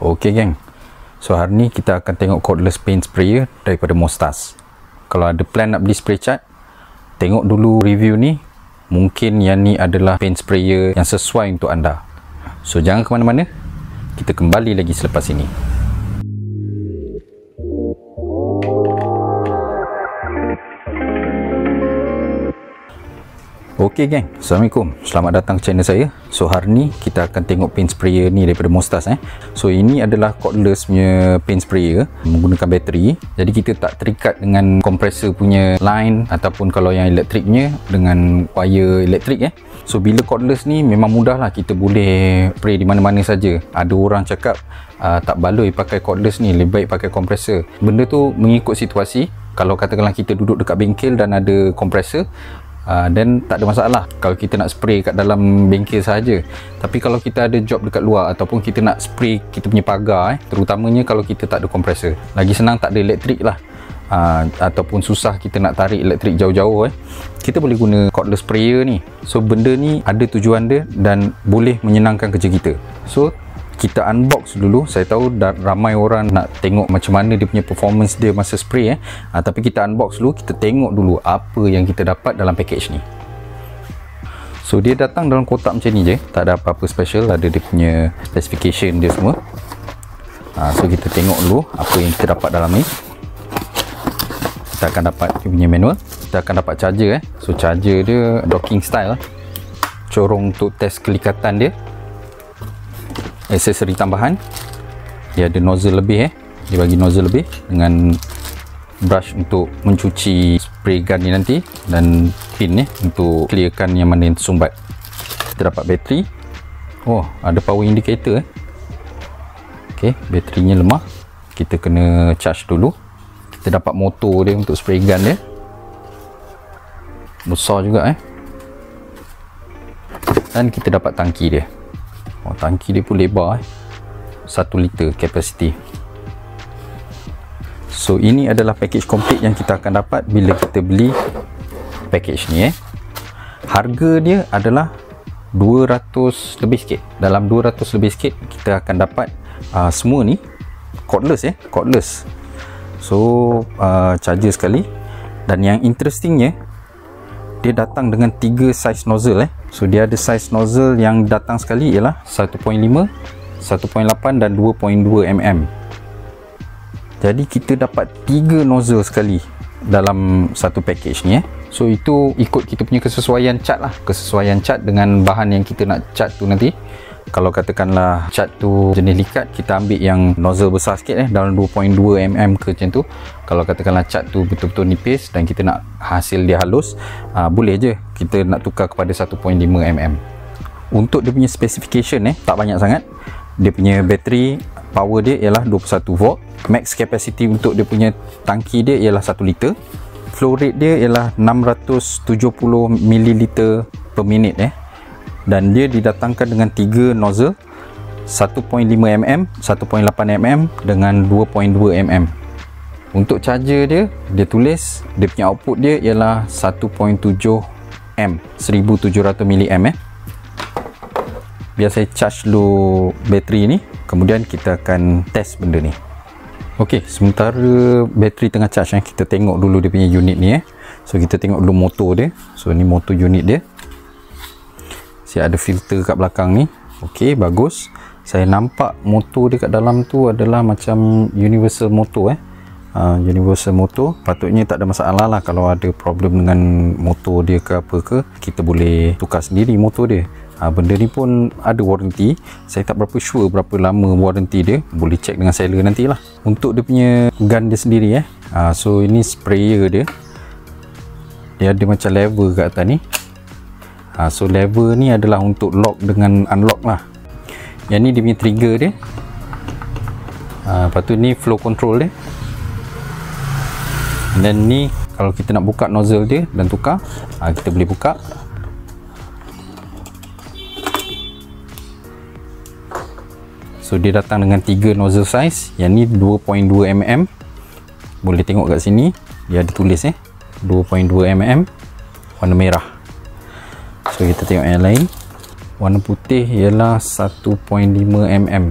Okey geng, so hari ni kita akan tengok cordless paint sprayer daripada Mostas. Kalau ada plan nak beli spray cat, tengok dulu review ni. Mungkin yang ni adalah paint sprayer yang sesuai untuk anda. So jangan ke mana-mana, kita kembali lagi selepas ini. Okey geng, Assalamualaikum, selamat datang ke channel saya. So hari ni kita akan tengok paint sprayer ni daripada Mostas. So ini adalah cordless punya paint sprayer menggunakan bateri. Jadi kita tak terikat dengan kompresor punya line, ataupun kalau yang elektrik punya dengan wire elektrik. So bila cordless ni memang mudah lah, kita boleh spray di mana-mana saja. Ada orang cakap tak baloi pakai cordless ni, lebih baik pakai kompresor. Benda tu mengikut situasi. Kalau katakanlah kita duduk dekat bengkel dan ada kompresor, dan tak ada masalah kalau kita nak spray kat dalam bengkel sahaja. Tapi kalau kita ada job dekat luar, ataupun kita nak spray kita punya pagar, terutamanya kalau kita tak ada kompresor, lagi senang tak ada elektrik lah, ataupun susah kita nak tarik elektrik jauh-jauh, kita boleh guna cordless sprayer ni. So benda ni ada tujuan dia dan boleh menyenangkan kerja kita. So kita unbox dulu. Saya tahu ramai orang nak tengok macam mana dia punya performance dia masa spray, tapi kita unbox dulu, kita tengok dulu apa yang kita dapat dalam package ni. So dia datang dalam kotak macam ni je, tak ada apa-apa special, ada dia punya specification dia semua. So kita tengok dulu apa yang kita dapat dalam ni. Kita akan dapat dia punya manual, kita akan dapat charger. So charger dia docking style, corong untuk test kelikatan dia. Aksesori tambahan, dia ada nozzle lebih, dia bagi nozzle lebih dengan brush untuk mencuci spray gun ni nanti, dan pin untuk clearkan yang mana yang tersumbat. Kita dapat bateri. Oh, ada power indicator. Okey, baterinya lemah, kita kena charge dulu. Kita dapat motor dia untuk spray gun dia, besar juga. Dan kita dapat tangki dia. Oh, tangki dia pun lebar, 1 liter capacity. So ini adalah package komplit yang kita akan dapat bila kita beli package ni. Harga dia adalah 200 lebih sikit. Dalam 200 lebih sikit kita akan dapat semua ni cordless, cordless. So charger sekali. Dan yang interestingnya, dia datang dengan 3 size nozzle. So dia ada size nozzle yang datang sekali ialah 1.5, 1.8 dan 2.2 mm. Jadi kita dapat 3 nozzle sekali dalam satu package ni. So itu ikut kita punya kesesuaian cat lah, kesesuaian cat dengan bahan yang kita nak cat tu nanti. Kalau katakanlah cat tu jenis likat, kita ambil yang nozzle besar sikit, dalam 2.2 mm ke macam tu. Kalau katakanlah cat tu betul-betul nipis dan kita nak hasil dia halus, boleh je kita nak tukar kepada 1.5 mm. Untuk dia punya specification, tak banyak sangat. Dia punya bateri power dia ialah 21 volt. Max capacity untuk dia punya tangki dia ialah 1 liter. Flow rate dia ialah 670 ml per minit. Dan dia didatangkan dengan 3 nozzle, 1.5 mm, 1.8 mm dengan 2.2 mm. Untuk charger dia, dia tulis dia punya output dia ialah 1.7 M, 1700 mAh. Biar saya charge dulu bateri ni, kemudian kita akan test benda ni. Okey, sementara bateri tengah charge, kita tengok dulu dia punya unit ni. So kita tengok dulu motor dia. So ni motor unit dia. Saya ada filter kat belakang ni. Okey, bagus. Saya nampak motor dia kat dalam tu adalah macam universal motor. Universal motor. Patutnya tak ada masalah lah. Kalau ada problem dengan motor dia ke apa ke, kita boleh tukar sendiri motor dia. Benda ni pun ada warranty. Saya tak berapa sure berapa lama warranty dia. Boleh check dengan seller nantilah. Untuk dia punya gun dia sendiri, so ini sprayer dia. Dia ada macam lever kat atas ni. So lever ni adalah untuk lock dengan unlock lah. Yang ni dia punya trigger dia. Lepas tu ni flow control dia. Dan ni kalau kita nak buka nozzle dia dan tukar, kita boleh buka. So dia datang dengan 3 nozzle size. Yang ni 2.2 mm. Boleh tengok kat sini, dia ada tulis 2.2 mm warna merah. So kita tengok yang lain. Warna putih ialah 1.5 mm.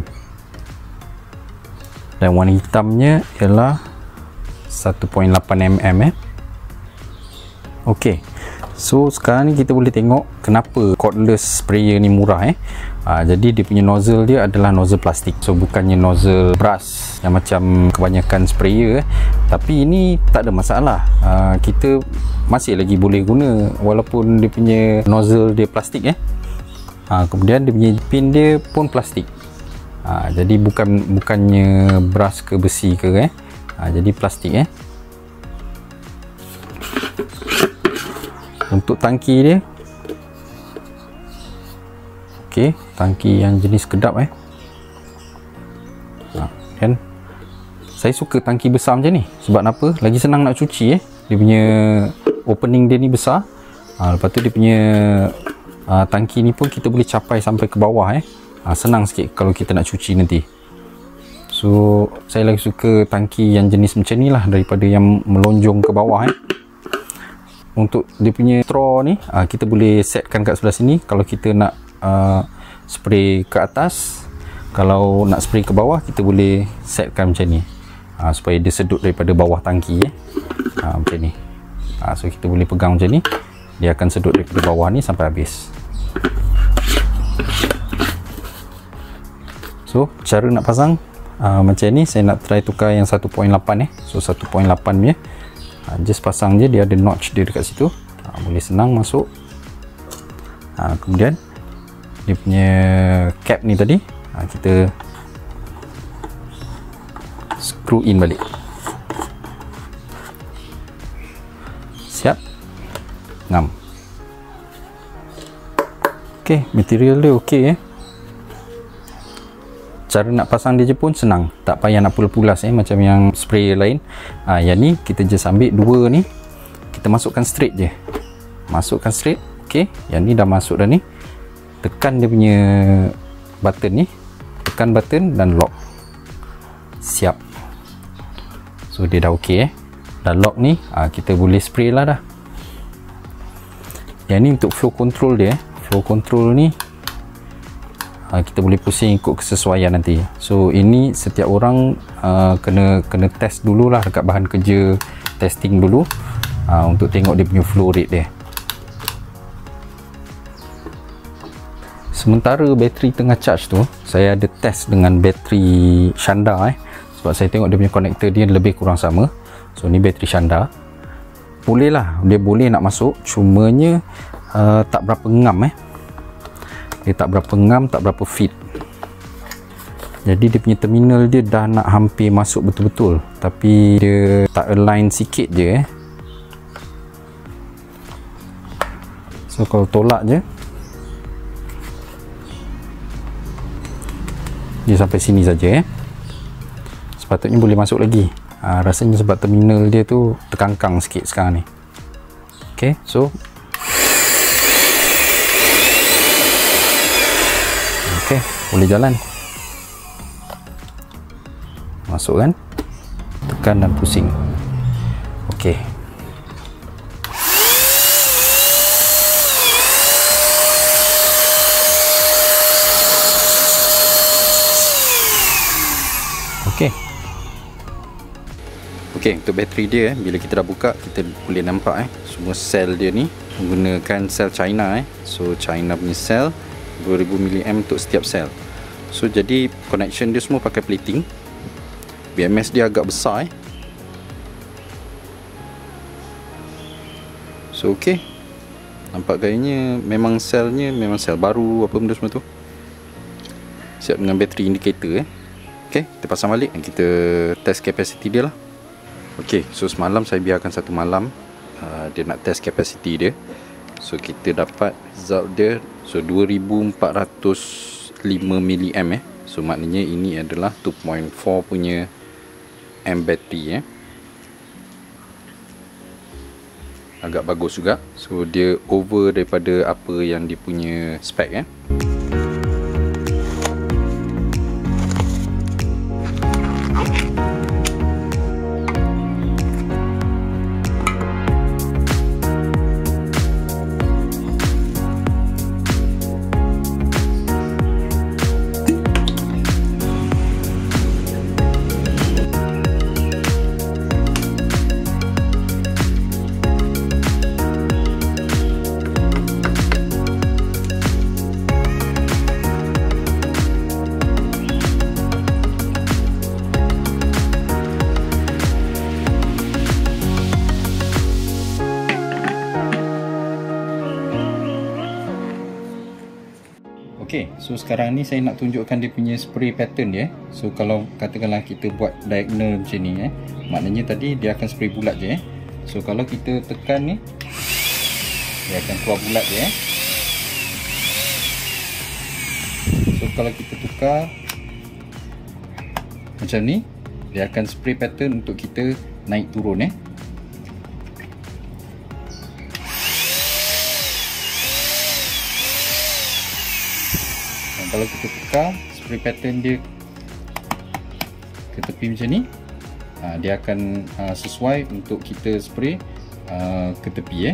dan warna hitamnya ialah 1.8 mm. Okey, so sekarang ni kita boleh tengok kenapa cordless sprayer ni murah. Jadi dia punya nozzle dia adalah nozzle plastik, so bukannya nozzle brass yang macam kebanyakan sprayer. Tapi ini tak ada masalah, kita masih lagi boleh guna walaupun dia punya nozzle dia plastik. Kemudian dia punya pin dia pun plastik. Jadi bukannya brass ke besi ke, jadi plastik. Untuk tangki dia, okey, tangki yang jenis kedap. Kan saya suka tangki besar macam ni. Sebab apa? Lagi senang nak cuci. Dia punya opening dia ni besar. Lepas tu dia punya tangki ni pun kita boleh capai sampai ke bawah. Senang sikit kalau kita nak cuci nanti. So saya lagi suka tangki yang jenis macam ni lah daripada yang melonjong ke bawah. Untuk dia punya straw ni, kita boleh setkan kat sebelah sini kalau kita nak spray ke atas. Kalau nak spray ke bawah, kita boleh setkan macam ni, supaya dia sedut daripada bawah tangki. Macam ni. So kita boleh pegang macam ni, dia akan sedut daripada bawah ni sampai habis. So cara nak pasang macam ni. Saya nak try tukar yang 1.8. So 1.8 punya, just pasang je, dia ada notch dia dekat situ. Boleh senang masuk. Kemudian dia punya cap ni tadi, kita screw in balik. Siap, ngam. Ok, material dia ok. Cara nak pasang dia je pun senang, tak payah nak pulas-pulas macam yang sprayer lain. Yang ni kita just ambil dua ni, kita masukkan straight je. Masukkan straight. Ok, yang ni dah masuk dah ni. Tekan dia punya button ni, tekan button dan lock. Siap. So dia dah ok. Dah lock ni, kita boleh spray lah dah. Yang ni untuk flow control dia. Flow control ni kita boleh pusing ikut kesesuaian nanti. So ini setiap orang kena test dululah dekat bahan kerja, testing dulu untuk tengok dia punya flow rate dia. Sementara bateri tengah charge tu, saya ada test dengan bateri Shanda. Sebab saya tengok dia punya konektor dia lebih kurang sama. So ni bateri Shanda, boleh lah, dia boleh nak masuk, cumanya tak berapa ngam. Dia tak berapa ngam, tak berapa fit. Jadi dia punya terminal dia dah nak hampir masuk betul-betul, tapi dia tak align sikit je. So kalau tolak je, dia sampai sini saja. Sepatutnya boleh masuk lagi. Rasanya sebab terminal dia tu terkangkang sikit sekarang ni. Ok, so ok, boleh jalan. Masuk kan, tekan dan pusing. Ok, ok, untuk bateri dia bila kita dah buka, kita boleh nampak semua sel dia ni menggunakan sel China. So China punya sel 2000 mAh untuk setiap sel. So jadi connection dia semua pakai plating. BMS dia agak besar. So ok, nampak gayanya memang selnya memang sel baru apa benda semua tu. Siap dengan bateri indicator. Ok, kita pasang balik, kita test capacity dia lah. Ok, so semalam saya biarkan satu malam dia nak test capacity dia. So kita dapat result dia, so 2405 mAh. So maknanya ini adalah 2.4 punya amp battery. Agak bagus juga. So dia over daripada apa yang dia punya spec. So sekarang ni saya nak tunjukkan dia punya spray pattern dia. So kalau katakanlah kita buat diagonal macam ni maknanya tadi dia akan spray bulat je So kalau kita tekan ni, dia akan keluar bulat je So kalau kita tukar macam ni, dia akan spray pattern untuk kita naik turun Kalau kita tukar spray pattern dia ke tepi macam ni, dia akan sesuai untuk kita spray ke tepi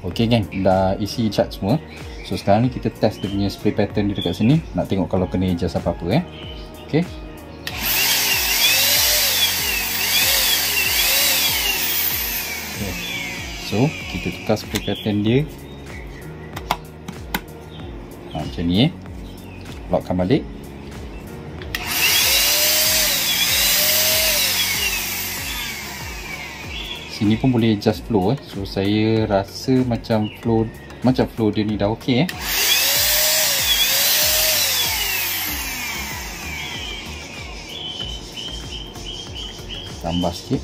Okey gang, dah isi cat semua. So sekarang ni kita test dia punya spray pattern dia dekat sini, nak tengok kalau kena adjust apa-apa Okey. So kita tukar spray pattern dia macam ni lockkan balik. Sini pun boleh adjust flow So saya rasa macam flow dia ni dah okey Tambah sikit.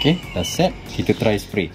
Okey, dah set. Kita try spray.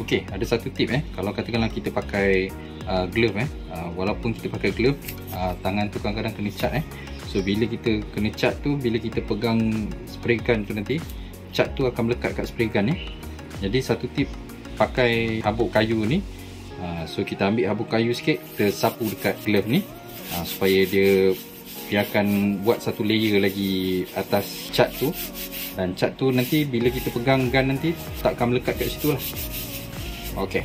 Okey, ada satu tip kalau katakanlah kita pakai glove walaupun kita pakai glove, tangan tu kadang-kadang kena cat So bila kita kena cat tu, bila kita pegang spray gun tu nanti, cat tu akan melekat kat spray gun Jadi satu tip, pakai habuk kayu ni. So kita ambil habuk kayu sikit, kita sapu dekat glove ni supaya dia akan buat satu layer lagi atas cat tu. Dan cat tu nanti bila kita pegang gun nanti takkan melekat kat situ lah. Okey.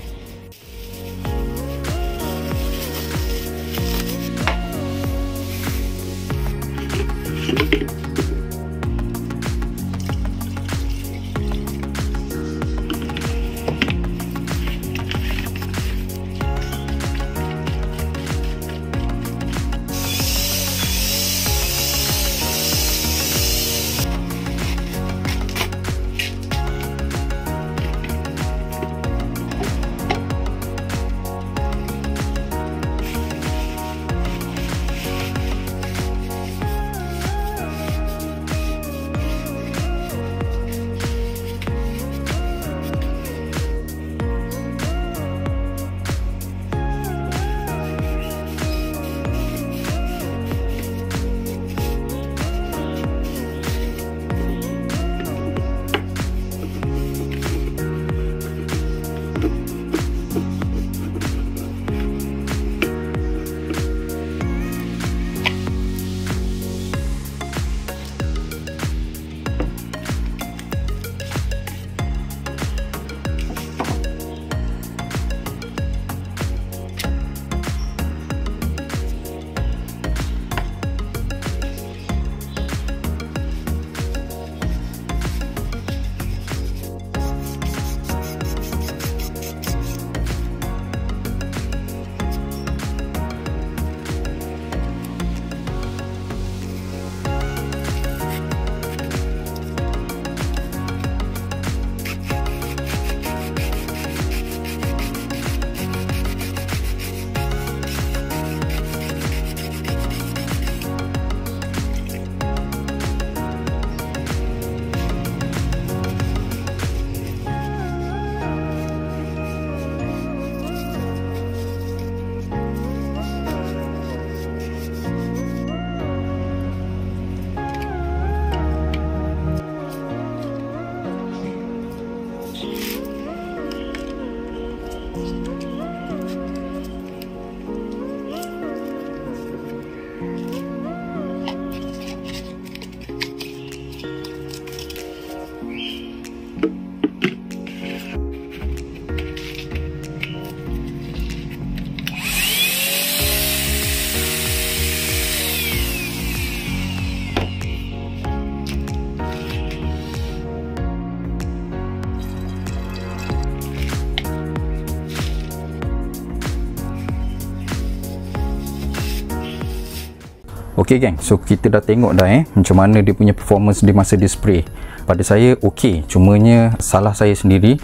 Ok geng, so kita dah tengok dah macam mana dia punya performance di masa dia spray. Pada saya ok, cumanya salah saya sendiri.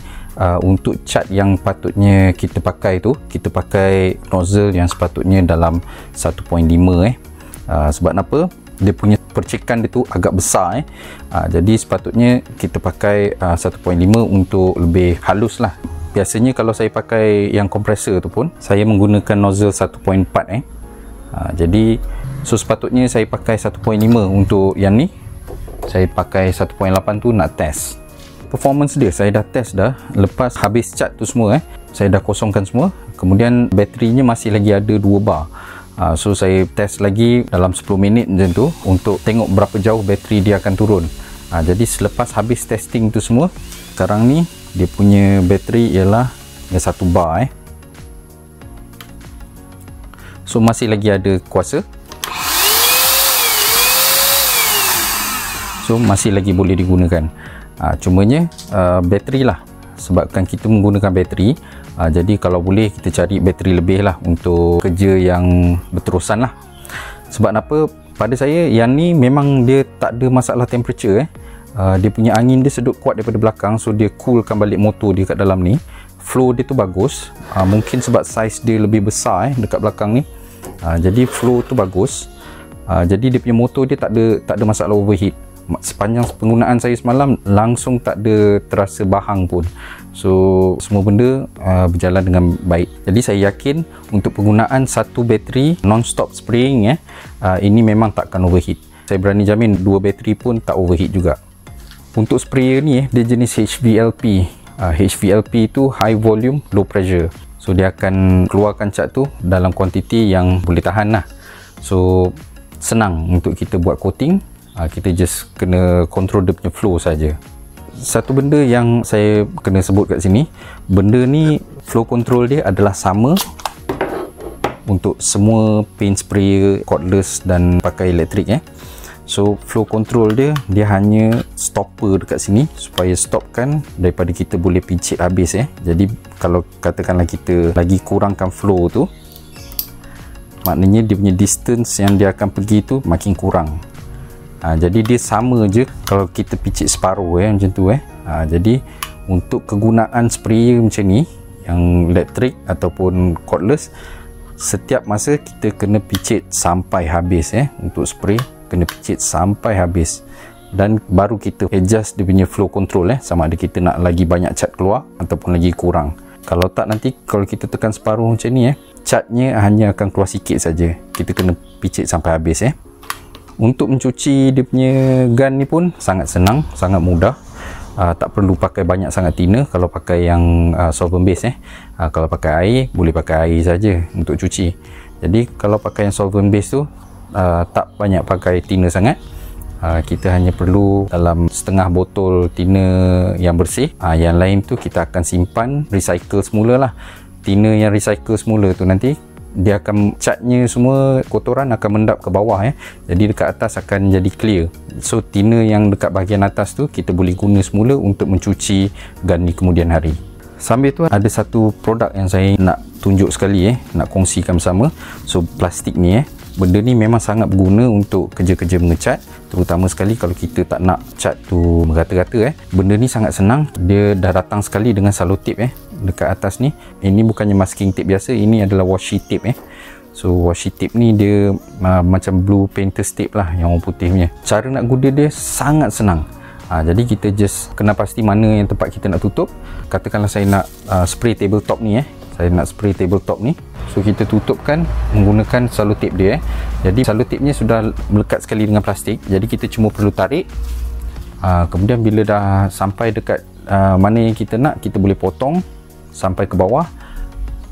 Untuk cat yang patutnya kita pakai tu, kita pakai nozzle yang sepatutnya dalam 1.5 sebab apa? Dia punya percikan dia tu agak besar jadi sepatutnya kita pakai 1.5 untuk lebih halus lah. Biasanya kalau saya pakai yang kompresor tu pun saya menggunakan nozzle 1.4 jadi so sepatutnya saya pakai 1.5 untuk yang ni. Saya pakai 1.8 tu nak test performance dia. Saya dah test dah lepas habis cat tu semua saya dah kosongkan semua, kemudian baterinya masih lagi ada 2 bar. So saya test lagi dalam 10 minit macam tu untuk tengok berapa jauh bateri dia akan turun. Jadi selepas habis testing tu semua, sekarang ni dia punya bateri ialah 1 bar so masih lagi ada kuasa, so masih lagi boleh digunakan. Cumanya bateri lah, sebabkan kita menggunakan bateri, jadi kalau boleh kita cari bateri lebih lah untuk kerja yang berterusan lah. Sebab apa, pada saya yang ni memang dia tak ada masalah temperature dia punya angin dia sedut kuat daripada belakang, so dia coolkan balik motor dia kat dalam ni. Flow dia tu bagus, mungkin sebab saiz dia lebih besar dekat belakang ni, jadi flow tu bagus. Jadi dia punya motor dia tak ada masalah overheat. Sepanjang penggunaan saya semalam langsung tak ada terasa bahang pun. So semua benda berjalan dengan baik. Jadi saya yakin untuk penggunaan satu bateri non-stop spraying ini memang takkan overheat. Saya berani jamin 2 bateri pun tak overheat juga. Untuk sprayer ni dia jenis HVLP. HVLP itu high volume low pressure. So dia akan keluarkan cat tu dalam kuantiti yang boleh tahan lah. So senang untuk kita buat coating. Kita just kena control dia punya flow saja. Satu benda yang saya kena sebut kat sini, benda ni flow control dia adalah sama untuk semua paint sprayer, cordless dan pakai elektrik So flow control dia hanya stopper dekat sini supaya stopkan daripada kita boleh picit habis Jadi kalau katakanlah kita lagi kurangkan flow tu, maknanya dia punya distance yang dia akan pergi tu makin kurang. Jadi dia sama je kalau kita picit separuh macam tu jadi untuk kegunaan sprayer macam ni yang elektrik ataupun cordless, setiap masa kita kena picit sampai habis untuk spray kena picit sampai habis, dan baru kita adjust dia punya flow control sama ada kita nak lagi banyak cat keluar ataupun lagi kurang. Kalau tak, nanti kalau kita tekan separuh macam ni catnya hanya akan keluar sikit saja. Kita kena picit sampai habis Untuk mencuci dia punya gun ni pun sangat senang, sangat mudah. Tak perlu pakai banyak sangat thinner kalau pakai yang solvent base kalau pakai air, boleh pakai air saja untuk cuci. Jadi kalau pakai yang solvent base tu tak banyak pakai thinner sangat. Kita hanya perlu dalam setengah botol thinner yang bersih. Yang lain tu kita akan simpan recycle semula lah. Thinner yang recycle semula tu nanti dia akan catnya semua kotoran akan mendap ke bawah jadi dekat atas akan jadi clear. So thinner yang dekat bahagian atas tu kita boleh guna semula untuk mencuci gun ni kemudian hari. Sambil tu ada satu produk yang saya nak tunjuk sekali nak kongsikan bersama. So plastik ni benda ni memang sangat berguna untuk kerja-kerja mengecat, terutama sekali kalau kita tak nak cat tu merata-rata Benda ni sangat senang, dia dah datang sekali dengan selotip dekat atas ni. Ini bukannya masking tape biasa, ini adalah washi tape So washi tape ni dia macam blue painter's tape lah, yang warna putih punya. Cara nak guna dia sangat senang. Jadi kita just kena pasti mana yang tempat kita nak tutup. Katakanlah saya nak spray tabletop ni saya nak spray tabletop ni, so kita tutupkan menggunakan selotip dia Jadi selotipnya sudah melekat sekali dengan plastik, jadi kita cuma perlu tarik. Kemudian bila dah sampai dekat mana yang kita nak, kita boleh potong sampai ke bawah.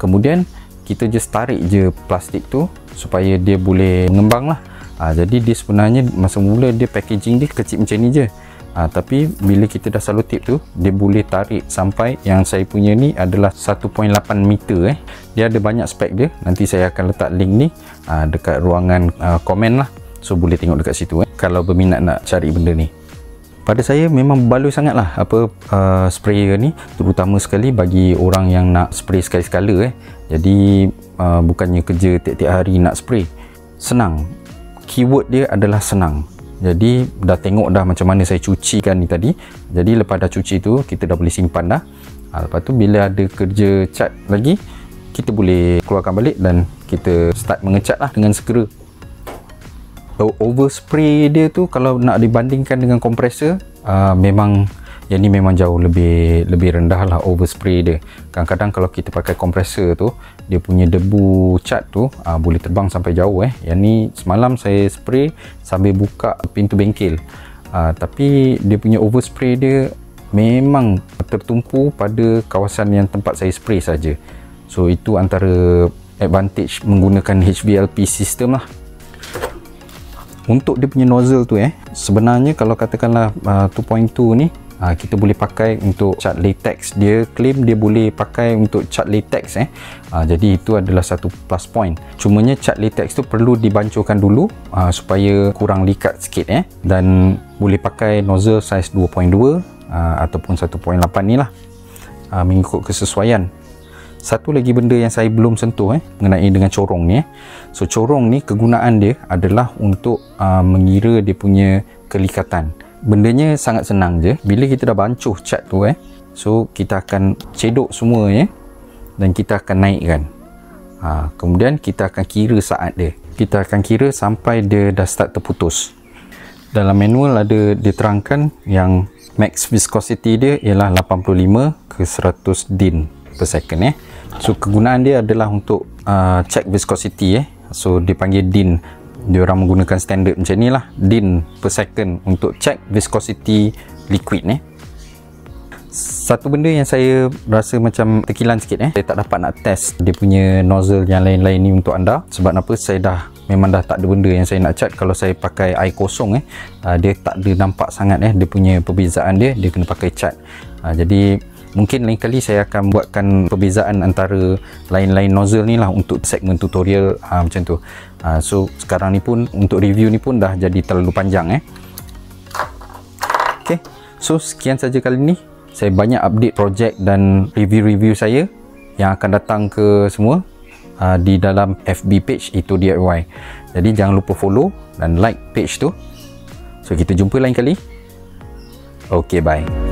Kemudian kita just tarik je plastik tu supaya dia boleh mengembang lah. Jadi dia sebenarnya masa mula dia packaging dia kecil macam ni je, tapi bila kita dah selotip tu, dia boleh tarik sampai, yang saya punya ni adalah 1.8 meter Dia ada banyak spek dia, nanti saya akan letak link ni dekat ruangan komen lah. So boleh tengok dekat situ kalau berminat nak cari benda ni. Pada saya memang baloi sangat lah sprayer ni, terutama sekali bagi orang yang nak spray sekali-sekala Jadi bukannya kerja tiap-tiap hari nak spray. Senang. keyword dia adalah senang. Jadi dah tengok dah macam mana saya cucikan ni tadi. Jadi lepas dah cuci tu, kita dah boleh simpan dah. Lepas tu bila ada kerja cat lagi, kita boleh keluarkan balik dan kita start mengecat lah dengan segera. Overspray dia tu kalau nak dibandingkan dengan kompresor, memang yang ni memang jauh lebih rendah lah overspray dia. Kadang-kadang kalau kita pakai kompresor tu, dia punya debu cat tu boleh terbang sampai jauh. Yang ni semalam saya spray sambil buka pintu bengkel, tapi dia punya overspray dia memang tertumpu pada kawasan yang tempat saya spray saja. So itu antara advantage menggunakan HVLP system lah. Untuk dia punya nozzle tu sebenarnya kalau katakanlah 2.2 ni, kita boleh pakai untuk cat latex. Dia claim dia boleh pakai untuk cat latex jadi itu adalah satu plus point. Cumanya cat latex tu perlu dibancuhkan dulu supaya kurang likat sikit dan boleh pakai nozzle size 2.2 ataupun 1.8 ni lah, mengikut kesesuaian. Satu lagi benda yang saya belum sentuh mengenai dengan corong ni. So corong ni kegunaan dia adalah untuk mengira dia punya kelikatan. Bendanya sangat senang je. Bila kita dah bancuh cat tu so kita akan cedok semua dan kita akan naikkan. Kemudian kita akan kira saat dia. Kita akan kira sampai dia dah start terputus. Dalam manual ada diterangkan yang max viscosity dia ialah 85 ke 100 din per second So kegunaan dia adalah untuk check viscosity So dipanggil din. Dia orang menggunakan standard macam ni lah, din per second untuk check viscosity liquid Satu benda yang saya rasa macam terkilan sikit saya tak dapat nak test dia punya nozzle yang lain-lain ni untuk anda. Sebab apa? Saya memang dah tak ada benda yang saya nak cat. Kalau saya pakai air kosong dia tak ada nampak sangat dia punya perbezaan dia kena pakai cat. Jadi mungkin lain kali saya akan buatkan perbezaan antara lain-lain nozzle ni lah untuk segmen tutorial macam tu. So sekarang ni pun untuk review ni pun dah jadi terlalu panjang Okay, so sekian saja kali ni. Saya banyak update projek dan review-review saya yang akan datang ke semua di dalam FB page Itu DIY. Jadi jangan lupa follow dan like page tu. So kita jumpa lain kali. Okay, bye.